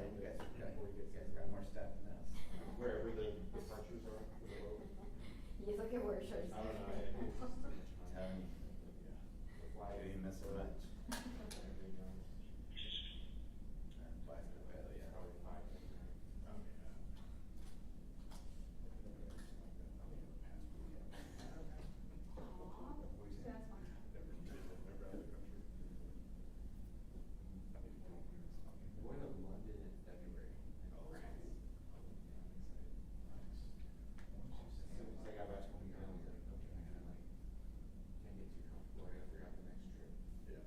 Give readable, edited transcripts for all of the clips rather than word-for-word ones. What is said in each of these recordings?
You guys got more staff than us. Wherever the departures are for the road. You look at where it shows. I don't know, it's just too much money. Telling you. Yeah. The flag. You ain't missing much. Everything else. By the way, yeah. Probably 5 in there. Oh, yeah. That's fine. We're going to London in February. Oh, France. nice. As soon as I got back home, I was like, okay, I gotta like, can't get too comfortable. I gotta figure out the next trip. Yeah.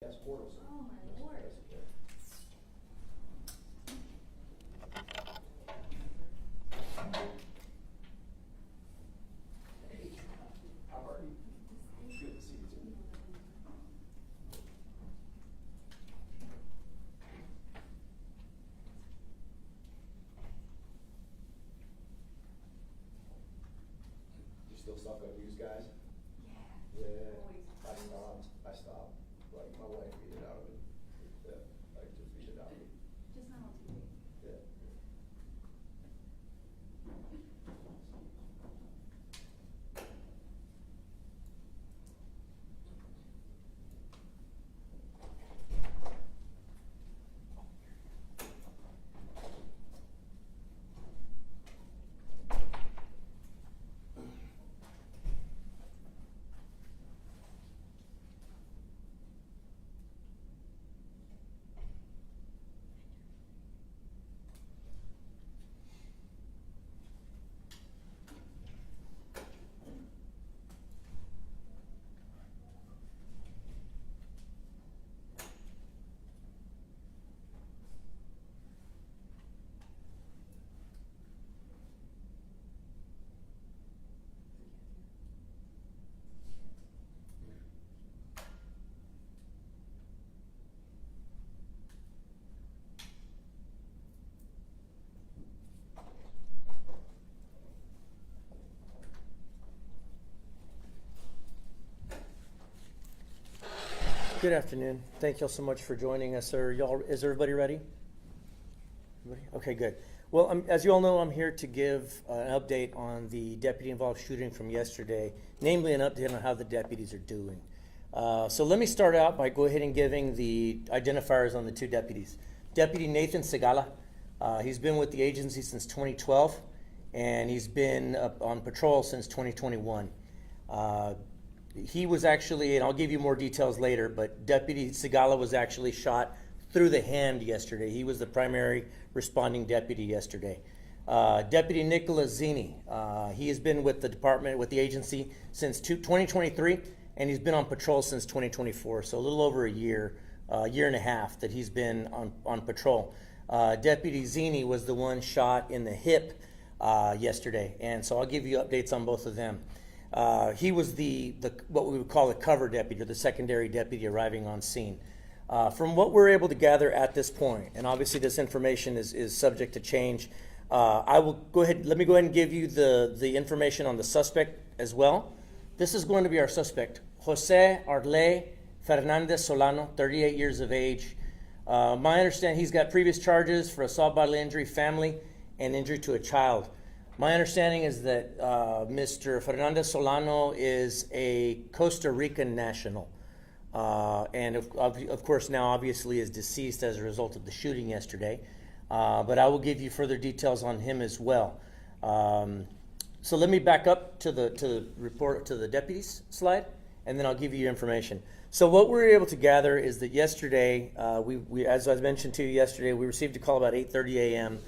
That's mortal sin. Oh, my Lord. Hey, how are you? Good to see you too. You still suck at these guys? Yeah. Yeah, I stopped, like, my wife beat it out of me. Yeah, like, just beat it out of me. Just not on TV. Yeah. Good afternoon. Thank you all so much for joining us. Is everybody ready? Everybody? Okay, good. Well, as you all know, I'm here to give an update on the deputy-involved shooting from yesterday, namely an update on how the deputies are doing. So let me start out by go ahead and giving the identifiers on the two deputies. Deputy Nathan Segala, he's been with the agency since 2012, and he's been on patrol since 2021. He was actually, and I'll give you more details later, but Deputy Segala was actually shot through the hand yesterday. He was the primary responding deputy yesterday. Deputy Nicolas Zini, he has been with the department, with the agency since 2023, and he's been on patrol since 2024, so a little over a year and a half that he's been on patrol. Deputy Zini was the one shot in the hip yesterday, and so I'll give you updates on both of them. He was the what we would call a cover deputy, or the secondary deputy arriving on scene. From what we're able to gather at this point, and obviously this information is subject to change, I will go ahead. Let me go ahead and give you the information on the suspect as well. This is going to be our suspect, Jose Arley Fernandez Solano, 38 years of age. My understanding, he's got previous charges for assault, bodily injury, family, and injury to a child. My understanding is that Mr. Fernandez Solano is a Costa Rican national, and of course now obviously is deceased as a result of the shooting yesterday. But I will give you further details on him as well. So let me back up to the report, to the deputies slide, and then I'll give you information. So what we were able to gather is that yesterday, we as I mentioned to you yesterday, we received a call about 8:30 a.m.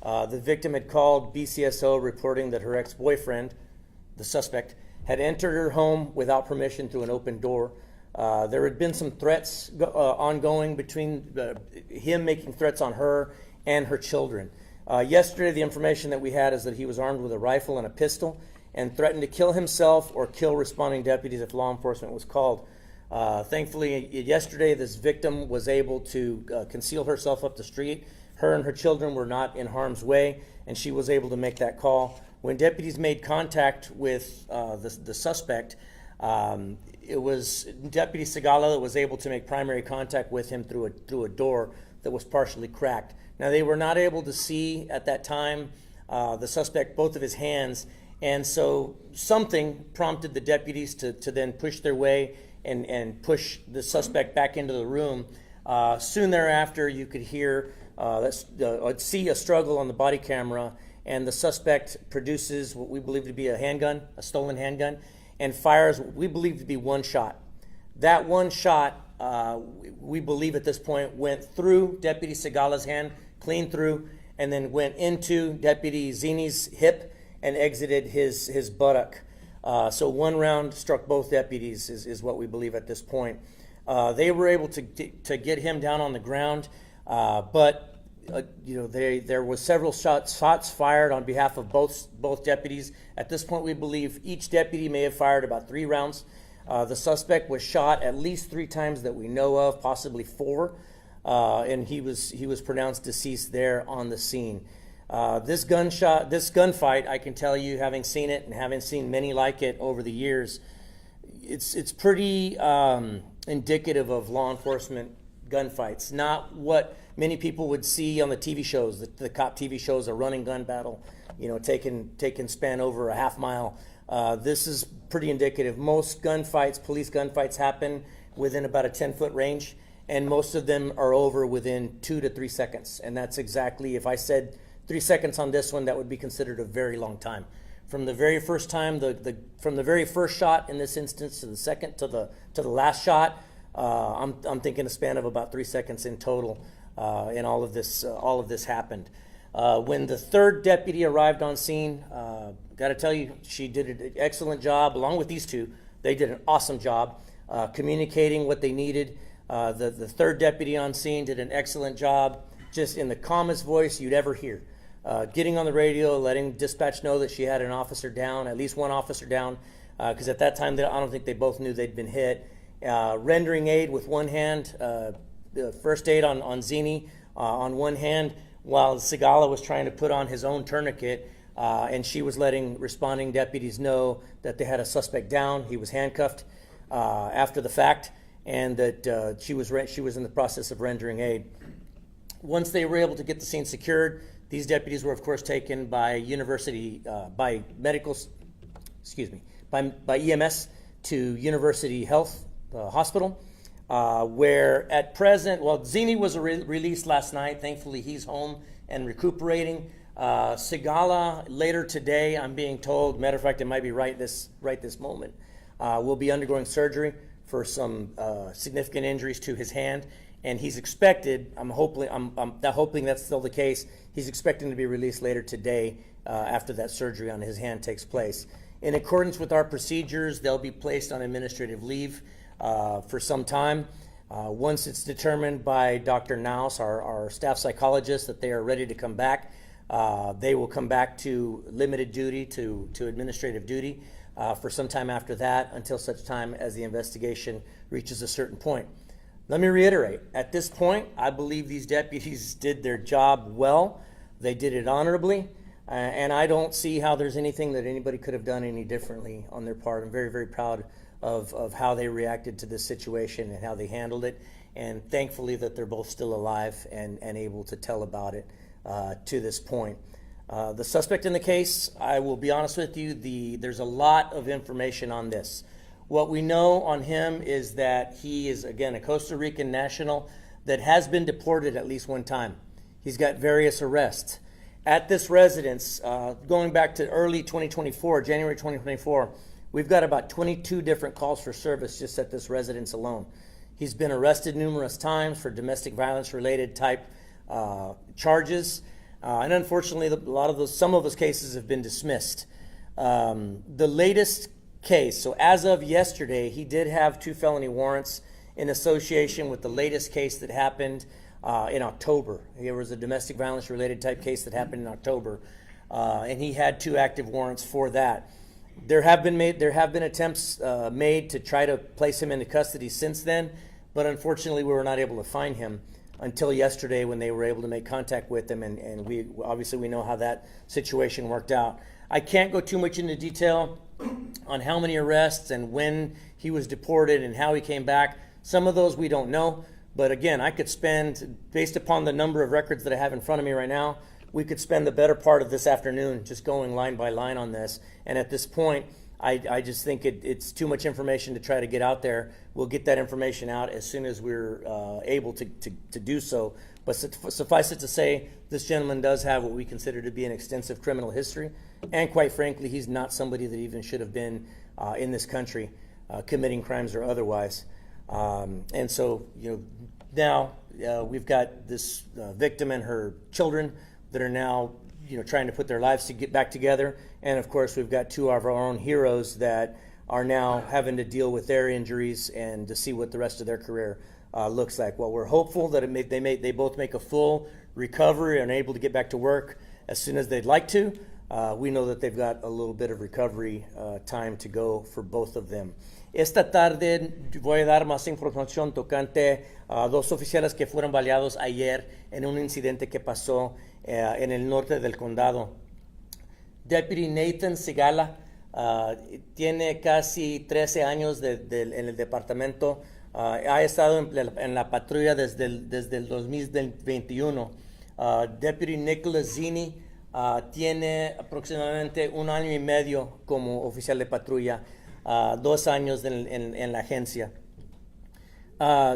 The victim had called BCSO reporting that her ex-boyfriend, the suspect, had entered her home without permission through an open door. There had been some threats ongoing between him making threats on her and her children. Yesterday, the information that we had is that he was armed with a rifle and a pistol and threatened to kill himself or kill responding deputies if law enforcement was called. Thankfully, yesterday, this victim was able to conceal herself up the street. Her and her children were not in harm's way, and she was able to make that call. When deputies made contact with the suspect, it was Deputy Segala that was able to make primary contact with him through a door that was partially cracked. Now, they were not able to see at that time the suspect, both of his hands, and so something prompted the deputies to then push their way and push the suspect back into the room. Soon thereafter, you could hear see a struggle on the body camera, and the suspect produces what we believe to be a handgun, a stolen handgun, and fires what we believe to be one shot. That one shot, we believe at this point, went through Deputy Segala's hand, clean through, and then went into Deputy Zini's hip and exited his buttock. So one round struck both deputies is what we believe at this point. They were able to get him down on the ground, but there was several shots fired on behalf of both deputies. At this point, we believe each deputy may have fired about 3 rounds. The suspect was shot at least 3 times that we know of, possibly 4, and he was pronounced deceased there on the scene. This gunfight, I can tell you, having seen it and having seen many like it over the years, it's pretty indicative of law enforcement gunfights. Not what many people would see on the TV shows, the cop TV shows, a running gun battle, taking span over a half mile. This is pretty indicative. Most gunfights, police gunfights, happen within about a 10-foot range, and most of them are over within 2 to 3 seconds. And that's exactly, if I said 3 seconds on this one, that would be considered a very long time. From the very first time, from the very first shot in this instance to the second to the last shot, I'm thinking a span of about 3 seconds in total, and all of this happened. When the third deputy arrived on scene, got to tell you, she did an excellent job. Along with these 2, they did an awesome job communicating what they needed. The third deputy on scene did an excellent job, just in the calmest voice you'd ever hear. Getting on the radio, letting dispatch know that she had an officer down, at least one officer down, because at that time, I don't think they both knew they'd been hit. Rendering aid with one hand, first aid on Zini on one hand, while Segala was trying to put on his own tourniquet, and she was letting responding deputies know that they had a suspect down. He was handcuffed after the fact, and that she was in the process of rendering aid. Once they were able to get the scene secured, these deputies were, of course, taken by EMS to University Health Hospital, where at present, Zini was released last night. Thankfully, he's home and recuperating. Segala, later today, I'm being told, matter of fact, it might be right this moment, will be undergoing surgery for some significant injuries to his hand. And he's expected, I'm hoping that's still the case, he's expecting to be released later today after that surgery on his hand takes place. In accordance with our procedures, they'll be placed on administrative leave for some time. Once it's determined by Dr. Naus, our staff psychologist, that they are ready to come back, they will come back to limited duty, to administrative duty for some time after that, until such time as the investigation reaches a certain point. Let me reiterate, at this point, I believe these deputies did their job well. They did it honorably, and I don't see how there's anything that anybody could have done any differently on their part. I'm very, very proud of how they reacted to this situation and how they handled it, and thankfully that they're both still alive and able to tell about it to this point. The suspect in the case, I will be honest with you, there's a lot of information on this. What we know on him is that he is, again, a Costa Rican national that has been deported at least one time. He's got various arrests. At this residence, going back to early 2024, January 2024, we've got about 22 different calls for service just at this residence alone. He's been arrested numerous times for domestic violence related type charges. And unfortunately, some of those cases have been dismissed. The latest case, so as of yesterday, he did have 2 felony warrants in association with the latest case that happened in October. There was a domestic violence related type case that happened in October, and he had 2 active warrants for that. There have been attempts made to try to place him into custody since then, but unfortunately we were not able to find him until yesterday when they were able to make contact with him, and we know how that situation worked out. I can't go too much into detail on how many arrests and when he was deported and how he came back. Some of those we don't know, but again, I could spend, based upon the number of records that I have in front of me right now, we could spend the better part of this afternoon just going line by line on this. And at this point, I just think it's too much information to try to get out there. We'll get that information out as soon as we're able to do so. But suffice it to say, this gentleman does have what we consider to be an extensive criminal history. And quite frankly, he's not somebody that even should have been in this country committing crimes or otherwise. And so, now we've got this victim and her children that are now, trying to put their lives to get back together. And of course, we've got 2 of our own heroes that are now having to deal with their injuries and to see what the rest of their career looks like. Well, we're hopeful that they both make a full recovery and are able to get back to work as soon as they'd like to. We know that they've got a little bit of recovery time to go for both of them. Esta tarde voy a dar más información tocante a dos oficiales que fueron baleados ayer en un incidente que pasó en el norte del condado. Deputy Nathan Sigala tiene casi 13 años en el departamento. Ha estado en la patrulla desde el 2021. Deputy Nicholas Zini tiene aproximadamente 1 año y medio como oficial de patrulla, 2 años en la agencia.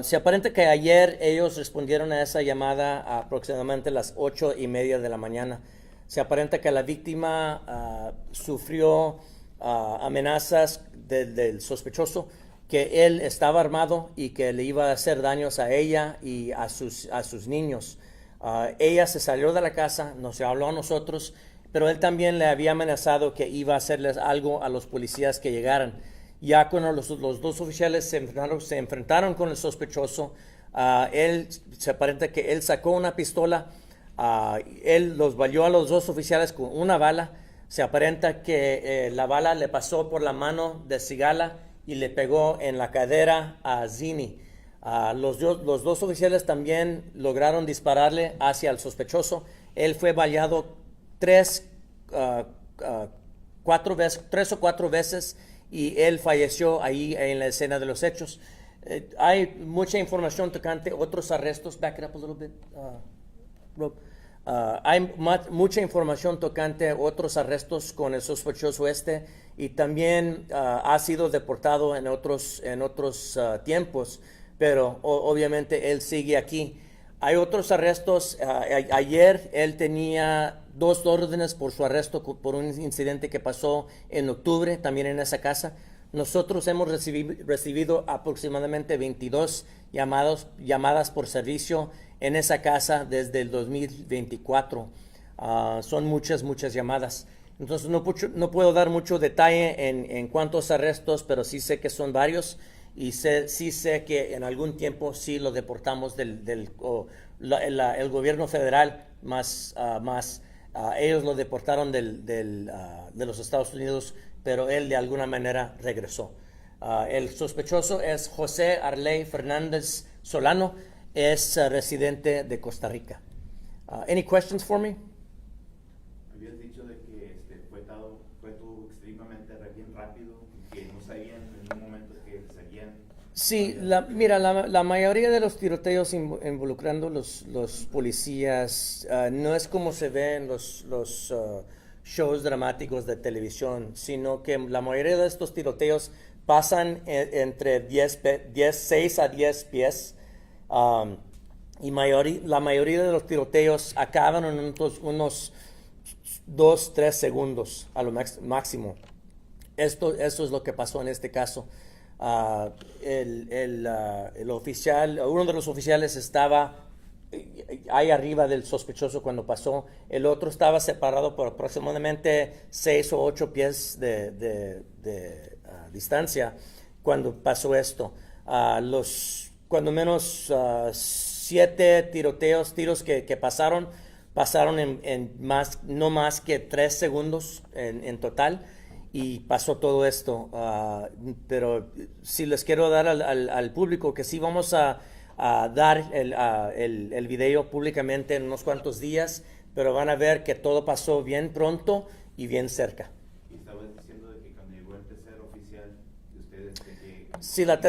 Se aparenta que ayer ellos respondieron a esa llamada a aproximadamente las 8:30 de la mañana. Se aparenta que la víctima sufrió amenazas del sospechoso, que él estaba armado y que le iba a hacer daños a ella y a sus niños. Ella se salió de la casa, nos habló a nosotros, pero él también le había amenazado que iba a hacerles algo a los policías que llegaran. Ya cuando los dos oficiales se enfrentaron con el sospechoso, se aparenta que él sacó una pistola, él los baleó a los dos oficiales con una bala. Se aparenta que la bala le pasó por la mano de Sigala y le pegó en la cadera a Zini. Los dos oficiales también lograron dispararle hacia el sospechoso. Él fue baleado 3 o 4 veces y él falleció ahí en la escena de los hechos. Hay mucha información tocante otros arrestos. Back it up a little bit, Rob. Hay mucha información tocante otros arrestos con el sospechoso y también ha sido deportado en otros tiempos, pero obviamente él sigue aquí. Hay otros arrestos. Ayer él tenía 2 órdenes por su arresto por un incidente que pasó en octubre también en esa casa. Nosotros hemos recibido aproximadamente 22 llamadas por servicio en esa casa desde el 2024. Son muchas llamadas. Entonces no puedo dar mucho detalle en cuántos arrestos, pero sí sé que son varios y sí sé que en algún tiempo sí lo deportamos el gobierno federal más ellos lo deportaron de los Estados Unidos, pero él de alguna manera regresó. El sospechoso es José Arley Fernández Solano, es residente de Costa Rica. Any questions for me? Habías dicho de que fue todo extremadamente bien rápido y que no sabían en un momento que seguían. Sí, mira, la mayoría de los tiroteos involucrando los policías no es como se ve en los shows dramáticos de televisión, sino que la mayoría de estos tiroteos pasan entre 6 a 10 pies y la mayoría de los tiroteos acaban en unos 2-3 segundos a lo máximo. Esto es lo que pasó en este caso. El oficial, uno de los oficiales estaba ahí arriba del sospechoso cuando pasó. El otro estaba separado por aproximadamente 6 o 8 pies de distancia cuando pasó esto. Cuando menos 7 tiros que pasaron en no más que 3 segundos en total. Y pasó todo esto, pero sí les quiero dar al público que sí vamos a dar el video públicamente en unos cuantos días, pero van a ver que todo pasó bien pronto y bien cerca. Y estabas diciendo de que cuando llegó el tercer oficial de ustedes, Sí, la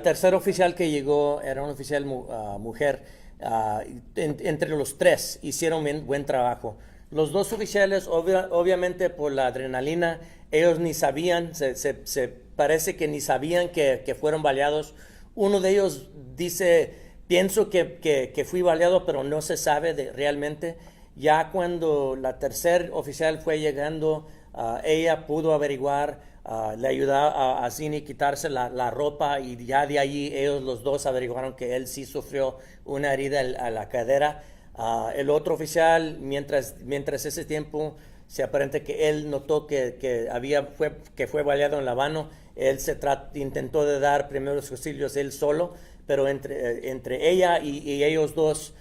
tercera oficial que llegó era una oficial mujer. Entre los 3 hicieron buen trabajo. Los 2 oficiales, obviamente por la adrenalina, ellos ni sabían, se parece que ni sabían que fueron baleados. Uno de ellos dice, pienso que fui baleado, pero no se sabe realmente. Ya cuando la tercer oficial fue llegando, ella pudo averiguar, le ayudó a Zini a quitarse la ropa y ya de allí ellos los 2 averiguaron que él sí sufrió una herida a la cadera. El otro oficial, mientras ese tiempo, Se aparenta que él notó que fue baleado en la mano. Él intentó de dar primeros auxilios él solo, pero entre ella y ellos dos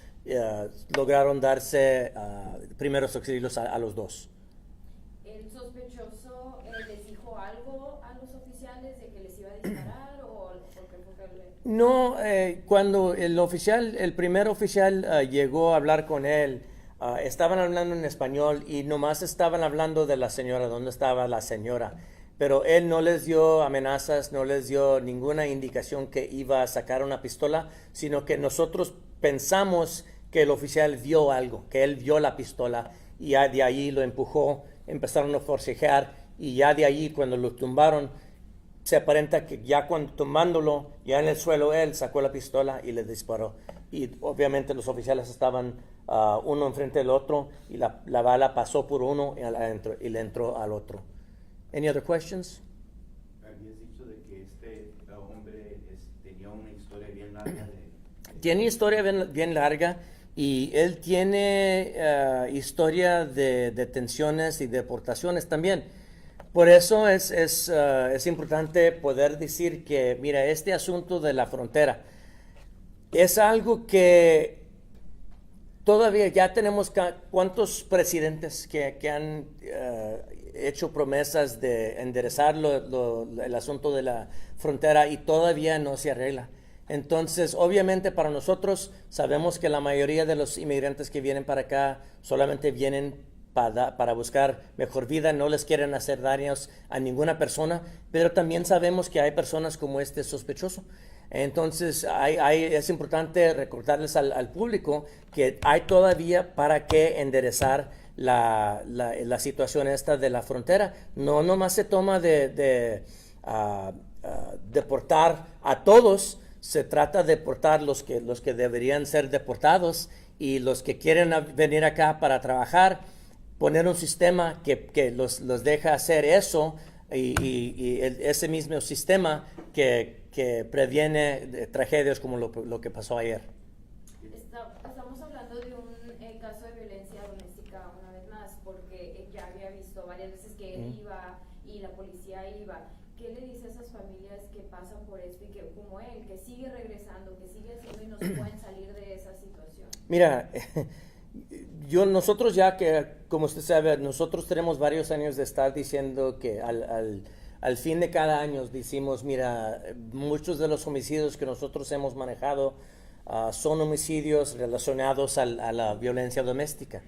lograron darse primeros auxilios a los dos. ¿El sospechoso les dijo algo a los oficiales de que les iba a disparar o porque No, cuando el primer oficial llegó a hablar con él, estaban hablando en español y nomás estaban hablando de la señora, dónde estaba la señora. Pero él no les dio amenazas, no les dio ninguna indicación que iba a sacar una pistola, sino que nosotros pensamos que el oficial vio algo, que él vio la pistola y ya de ahí lo empujó, empezaron a forcejear y ya de ahí cuando lo tumbaron, se aparenta que ya cuando tumbándolo, ya en el suelo, él sacó la pistola y le disparó. Y obviamente los oficiales estaban uno enfrente del otro y la bala pasó por uno y le entró al otro. Any other questions? Habías dicho de que este hombre tenía una historia bien larga Tiene historia bien larga y él tiene historia de detenciones y deportaciones también. Por eso es importante poder decir que, mira, este asunto de la frontera es algo que todavía ya tenemos cuántos presidentes que han hecho promesas de enderezar el asunto de la frontera y todavía no se arregla. Entonces, obviamente para nosotros sabemos que la mayoría de los inmigrantes que vienen para acá solamente vienen para buscar mejor vida, no les quieren hacer daños a ninguna persona, pero también sabemos que hay personas como este sospechoso. Entonces, es importante recordarles al público que hay todavía para qué enderezar la situación esta de la frontera. No nomás se toma de deportar a todos, se trata de deportar los que deberían ser deportados y los que quieren venir acá para trabajar, poner un sistema que los deja hacer eso y ese mismo sistema que previene tragedias como lo que pasó ayer. Estamos hablando de un caso de violencia doméstica una vez más, porque ya había visto varias veces que él iba y la policía iba. ¿Qué le dice a esas familias que pasan por esto y que, como él, que sigue regresando, que sigue haciendo y no se pueden salir de esa situación? Mira, nosotros ya que, como usted sabe, nosotros tenemos varios años de estar diciendo que al fin de cada año decimos, mira, muchos de los homicidios que nosotros hemos manejado son homicidios relacionados a la violencia doméstica.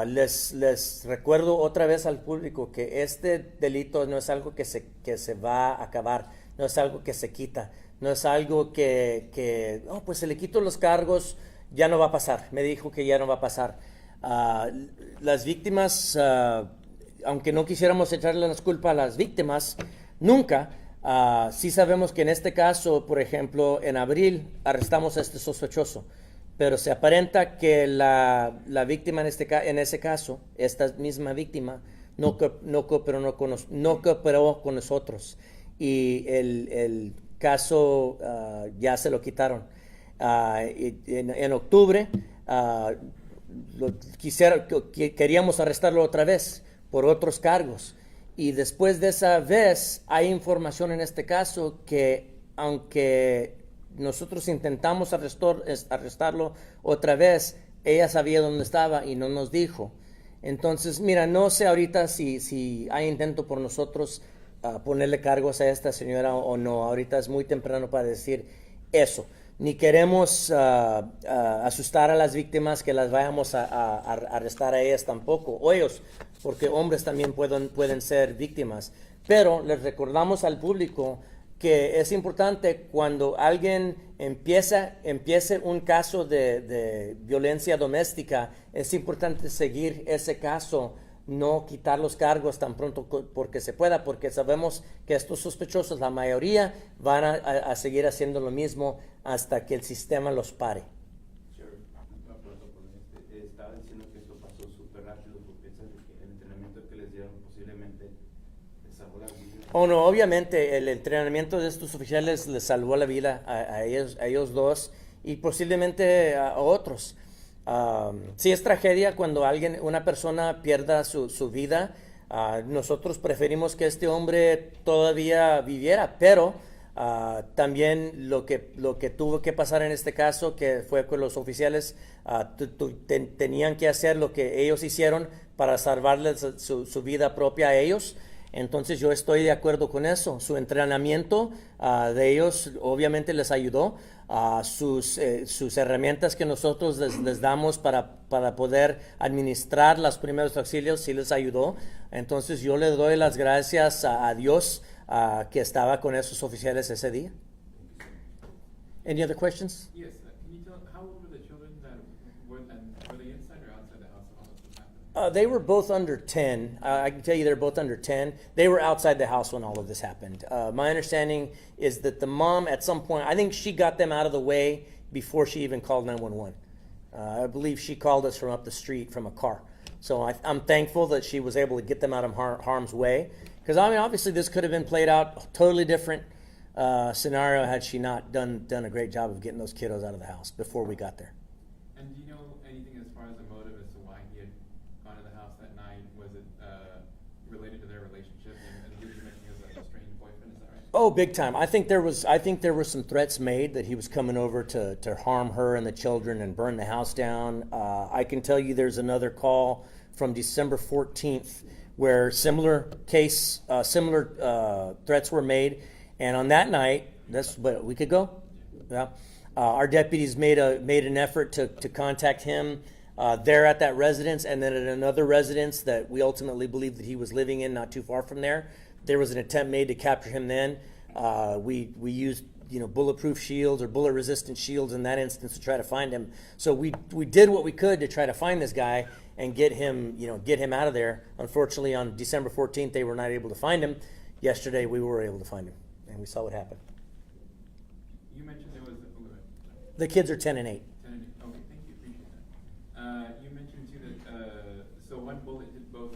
Les recuerdo otra vez al público que este delito no es algo que se va a acabar, no es algo que se quita, no es algo pues se le quito los cargos, ya no va a pasar, me dijo que ya no va a pasar. Las víctimas, aunque no quisiéramos echarle las culpas a las víctimas, nunca, sí sabemos que en este caso, por ejemplo, en abril arrestamos a este sospechoso, pero se aparenta que la víctima en ese caso, esta misma víctima, no cooperó con nosotros y el caso ya se lo quitaron. En octubre queríamos arrestarlo otra vez por otros cargos y después de esa vez hay información en este caso que aunque nosotros intentamos arrestarlo otra vez, ella sabía dónde estaba y no nos dijo. Entonces, mira, no sé ahorita si hay intento por nosotros ponerle cargos a esta señora o no. Ahorita es muy temprano para decir eso. Ni queremos asustar a las víctimas que las vayamos a arrestar a ellas tampoco, o ellos, porque hombres también pueden ser víctimas. Pero les recordamos al público que es importante cuando alguien empiece un caso de violencia doméstica, es importante seguir ese caso, no quitar los cargos tan pronto porque se pueda, porque sabemos que estos sospechosos, la mayoría, van a seguir haciendo lo mismo hasta que el sistema los pare. Estaba diciendo que esto pasó súper rápido, porque piensas que el entrenamiento que les dieron posiblemente les salvó la vida. Oh, no, obviamente el entrenamiento de estos oficiales les salvó la vida a ellos dos y posiblemente a otros. Sí es tragedia cuando una persona pierda su vida. Nosotros preferimos que este hombre todavía viviera, pero también lo que tuvo que pasar en este caso, que fue con los oficiales, tenían que hacer lo que ellos hicieron para salvarles su vida propia a ellos. Entonces yo estoy de acuerdo con eso. Su entrenamiento de ellos obviamente les ayudó. Sus herramientas que nosotros les damos para poder administrar los primeros auxilios sí les ayudó. Entonces yo le doy las gracias a Dios que estaba con esos oficiales ese día. Any other questions? Yes, can you tell, how old were the children that were they inside or outside the house when all this was happening? They were both under 10. I can tell you they're both under 10. They were outside the house when all of this happened. My understanding is that the mom, at some point, I think she got them out of the way before she even called 911. I believe she called us from up the street from a car. So I'm thankful that she was able to get them out of harm's way. Because, I mean, obviously this could have been played out totally different scenario had she not done a great job of getting those kiddos out of the house before we got there. And do you know anything as far as the motive as to why he had gone to the house that night? Was it related to their relationship? And he was mentioning as a strange boyfriend, is that right? Oh, big time. I think there were some threats made that he was coming over to harm her and the children and burn the house down. I can tell you there's another call from December 14th where similar threats were made. And on that night, that's what, a week ago? Yeah. Our deputies made an effort to contact him there at that residence, and then at another residence that we ultimately believe that he was living in not too far from there. There was an attempt made to capture him then. We used bulletproof shields or bullet resistant shields in that instance to try to find him. So we did what we could to try to find this guy and get him out of there. Unfortunately, on December 14th, they were not able to find him. Yesterday, we were able to find him, and we saw what happened. You mentioned there was The kids are 10 and 8. 10 and 8. Okay, thank you, appreciate that. You mentioned too that so one bullet hit both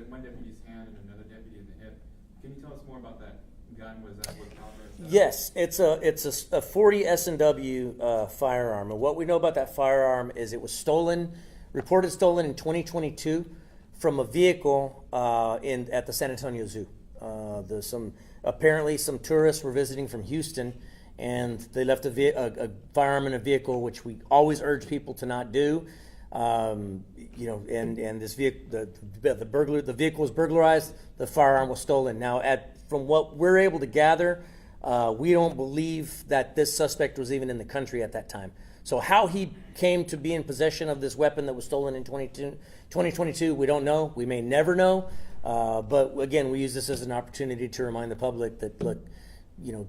one deputy's hand and another deputy in the hip. Can you tell us more about that gun? Was that what caliber? Yes, it's a 40 S&W firearm, and what we know about that firearm is it was reported stolen in 2022 from a vehicle at the San Antonio Zoo. Apparently some tourists were visiting from Houston, and they left a firearm in a vehicle, which we always urge people to not do. And this vehicle, the vehicle was burglarized. The firearm was stolen. Now, from what we're able to gather, we don't believe that this suspect was even in the country at that time. So how he came to be in possession of this weapon that was stolen in 2022, we don't know. We may never know. But again, we use this as an opportunity to remind the public that, look,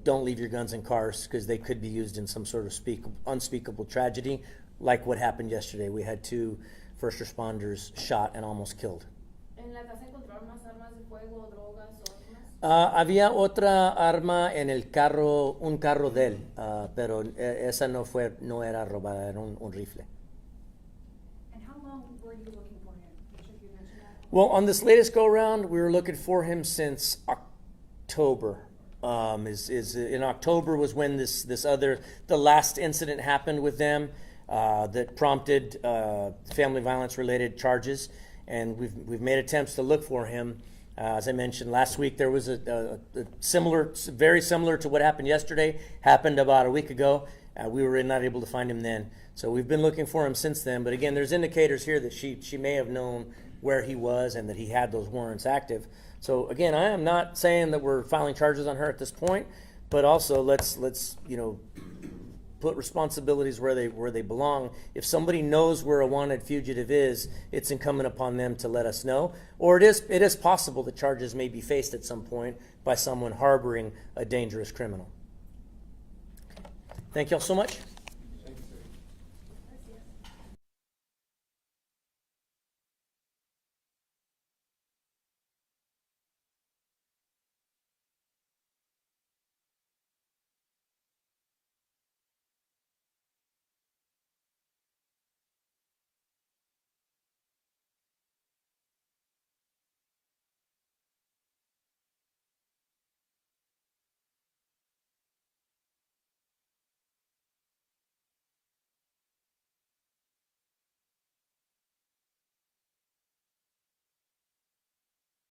don't leave your guns in cars because they could be used in some sort of unspeakable tragedy, like what happened yesterday. We had 2 first responders shot and almost killed. ¿En la casa encontraron más armas de fuego, drogas o armas? Había otra arma en el carro, un carro de él, pero esa no era robada, era un rifle. And how long were you looking for him? Should you mention that? Well, on this latest go-round, we were looking for him since October. In October was when the last incident happened with them that prompted family violence-related charges, and we've made attempts to look for him. As I mentioned last week, there was a very similar to what happened yesterday, happened about a week ago. We were not able to find him then. So we've been looking for him since then. But again, there's indicators here that she may have known where he was and that he had those warrants active. So again, I am not saying that we're filing charges on her at this point, but also let's put responsibilities where they belong. If somebody knows where a wanted fugitive is, it's incumbent upon them to let us know. Or it is possible that charges may be faced at some point by someone harboring a dangerous criminal. Thank you all so much.